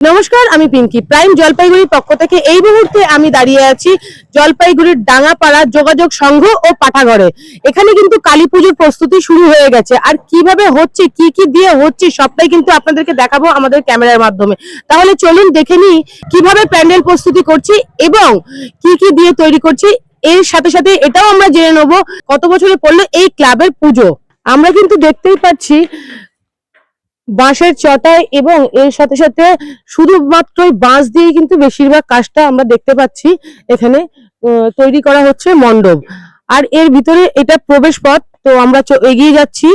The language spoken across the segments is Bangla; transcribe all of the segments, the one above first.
নমস্কার, আমি পিঙ্কি। প্রাইম জলপাইগুড়ির পক্ষ থেকে এই মুহূর্তে আমি দাঁড়িয়ে আছি জলপাইগুড়ির ডাঙ্গাপাড়া যোগাযোগ সংঘ ও পাঠাগারে। এখানে কিন্তু কালী পুজোর প্রস্তুতি শুরু হয়ে গেছে, আর কিভাবে হচ্ছে, কি কি দিয়ে হচ্ছে, সবটাই কিন্তু আপনাদেরকে দেখাবো আমাদের ক্যামেরার মাধ্যমে। তাহলে চলুন দেখে নিই কিভাবে প্যান্ডেল প্রস্তুতি করছি এবং কি কি দিয়ে তৈরি করছি। এর সাথে সাথে এটাও আমরা জেনে নেবো কত বছরে পড়লো এই ক্লাবের পুজো। আমরা কিন্তু দেখতেই পাচ্ছি বাঁশের চটাই এবং এর সাথে সাথে শুধুমাত্র বাঁশ দিয়ে কিন্তু বেশিরভাগ কাজটা আমরা দেখতে পাচ্ছি। এখানে তৈরি করা হচ্ছে মণ্ডপ, আর এর ভিতরে এটা প্রবেশ পথ। তো আমরা এগিয়ে যাচ্ছি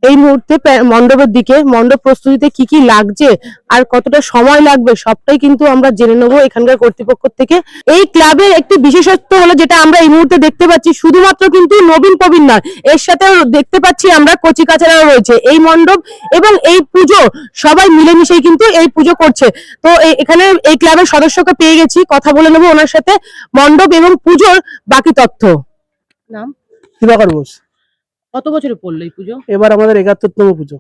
এই মুহূর্তে মণ্ডপের দিকে। মণ্ডপ প্রস্তুতিতে কি কি লাগছে আর কতটা সময় লাগবে সবটাই কিন্তু আমরা জেনে নেবো এখানকার কর্তৃপক্ষ থেকে। এই ক্লাবের একটি বিশেষত্ব হলো, যেটা আমরা এই মুহূর্তে দেখতে পাচ্ছি, শুধুমাত্র কিন্তু নবীন প্রবীণ নয়, এর সাথেও দেখতে পাচ্ছি আমরা কচি কাচারাও রয়েছে। এই মণ্ডপ এবং এই পুজো সবাই মিলেমিশেই কিন্তু এই পুজো করছে। তো এখানে এই ক্লাবের সদস্যকে পেয়ে গেছি, কথা বলে নেবো ওনার সাথে মণ্ডপ এবং পুজোর বাকি তথ্য। নাম? দিবাকর বোস। কত বছরে পড়লো এই পুজো? এবার আমাদের ৭১তম পুজো।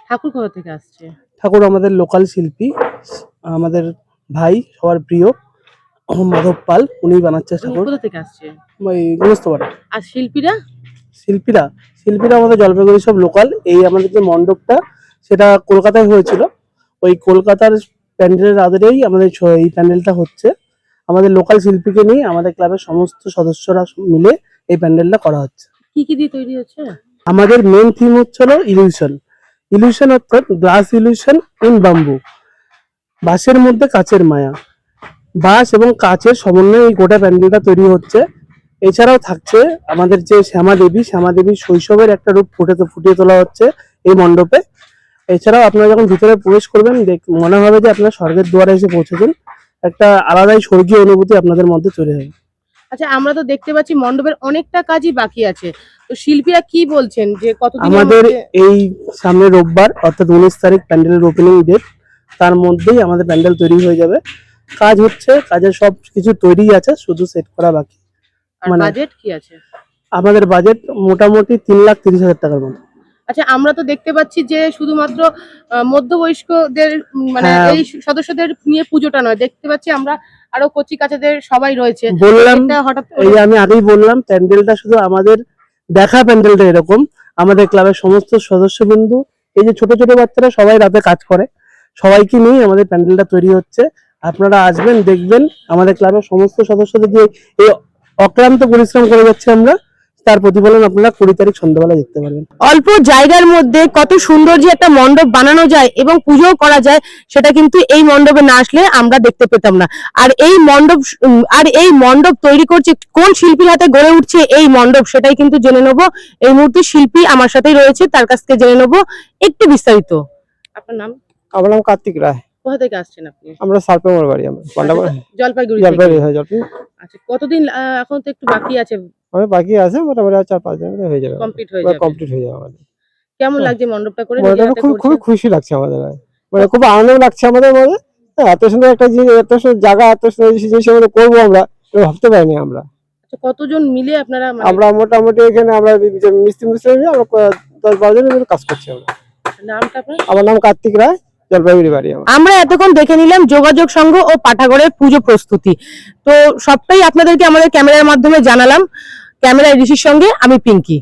ঠাকুর কোথা থেকে আসছে? ঠাকুর আমাদের লোকাল শিল্পী, আমাদের ভাই, সবার প্রিয় মাধব পাল, উনি বানাচ্ছে ঠাকুর। কোথা থেকে আসছে? ওই গুণস্তপাড়া। আর শিল্পীরা? শিল্পীরা আমাদের জলপাইগুড়ি সব লোকাল। এই আমাদের যে মণ্ডপটা, সেটা কলকাতায় হয়েছিল। ওই কলকাতার প্যান্ডেলের আদরেই আমাদের এই প্যান্ডেলটা হচ্ছে। আমাদের লোকাল শিল্পীকে নিয়ে আমাদের ক্লাবের সমস্ত সদস্যরা মিলে এই প্যান্ডেলটা করা হচ্ছে। কি কি দিয়ে তৈরি হচ্ছে? আমাদের মেন থিম হচ্ছে ইলিউশন অর্থাৎ গ্লাস ইলিউশন ইন বাম্বু। বাঁশের মধ্যে কাচের মায়া, বাঁশ এবং কাচের সমন্বয়ে এই গোটা প্যান্ডেলটা তৈরি হচ্ছে। এছাড়াও থাকছে আমাদের যে শ্যামা দেবীর শৈশবের একটা রূপ ফুটিয়ে তোলা হচ্ছে এই মণ্ডপে। এছাড়াও আপনারা যখন ভিতরে প্রবেশ করবেন, মনে হবে যে আপনারা স্বর্গের দুয়ারে এসে পৌঁছেছেন। একটা আলাদাই স্বর্গীয় অনুভূতি আপনাদের মধ্যে তৈরি হবে। আচ্ছা, আমরা তো দেখতে পাচ্ছি মণ্ডপের অনেকটা কাজই বাকি আছে, তো শিল্পীরা কি বলছেন যে কতদিন? আমাদের এই সামনে রোববার অর্থাৎ 19 তারিখ প্যান্ডেলের ওপেনিং ডেট, তার মধ্যেই আমাদের প্যান্ডেল তৈরি হয়ে যাবে। কাজ হচ্ছে, কাজের সব কিছু তৈরি আছে, শুধু সেট করা বাকি। মানে বাজেট কি আছে? আমাদের বাজেট মোটামুটি 3,30,000 টাকার মতো। আচ্ছা, আমরা তো দেখতে পাচ্ছি যে শুধুমাত্র মধ্যবয়স্কদের মানে এই সদস্যদের নিয়ে পুজোটা নয়, দেখতে পাচ্ছি আমরা আরো কচি কাচাদের সবাই রয়েছে। বললাম, হঠাৎ এই আমি আগেই বললাম, প্যান্ডেলটা শুধু আমাদের দেখা প্যান্ডেলটা এরকম। আমাদের ক্লাবের সমস্ত সদস্যবৃন্দু, এই যে ছোট ছোট বাচ্চারা সবাই রাতে কাজ করে, সবাইকে নিয়ে আমাদের প্যান্ডেলটা তৈরি হচ্ছে। আপনারা আসবেন, দেখবেন আমাদের ক্লাবের সমস্ত সদস্যদের দিয়ে এই অক্লান্ত পরিশ্রম করে যাচ্ছে আমরা, তার প্রতিফলন আপনারা 20 তারিখ সন্ধ্যাবেলা দেখতে পারবেন। অল্প জায়গার মধ্যে কত সুন্দর যে একটা মণ্ডপ বানানো যায় এবং পুজো করা যায়, সেটা কিন্তু এই মণ্ডপে না আসলে আমরা দেখতে পেতাম না। আর এই মণ্ডপ তৈরি করছে কোন শিল্পীর হাতে গড়ে উঠছে এই মণ্ডপ, সেটাই কিন্তু জেনে নেবো। এই মুহূর্তে শিল্পী আমার সাথেই রয়েছে, তার কাছ থেকে জেনে নেবো একটু বিস্তারিত। আপনার নাম? আমার নাম কার্তিক রায়। কোথা থেকে আসছেন আপনি? আমরা সালপেমার বাড়ি, আমরা জলপাইগুড়ি। আচ্ছা, কতদিন এখন তো একটু বাকি আছে? বাকি আছে, মোটামুটি 4-5 দিন হয়ে যাবে, কমপ্লিট হয়ে যাবে আমাদের। কেমন লাগছে মণ্ডপটা করে? খুব খুশি লাগছে আমাদের, মানে খুব আনন্দ লাগছে আমাদের মধ্যে। এত সুন্দর একটা জিনিস, এত সুন্দর জায়গা, এত সুন্দর জিনিস আমরা করবো, আমরা ভাবতে পারিনি আমরা। আচ্ছা, কতজন মিলে আপনারা? আমরা মোটামুটি এখানে আমরা মিস্ত্রি মিলে আমরা 10-12 জন মিলে কাজ করছি আমরা। নামটা আপনার? আমার নাম কার্তিক রায়, জলপাইগুড়ি বাড়ি। আমরা এতক্ষণ দেখে নিলাম যোগাযোগ সংঘ ও পাঠাগারের পুজো প্রস্তুতি। তো সবটাই আপনাদেরকে আমাদের ক্যামেরার মাধ্যমে জানালাম। ক্যামেরায় ঋষির সঙ্গে আমি পিঙ্কি।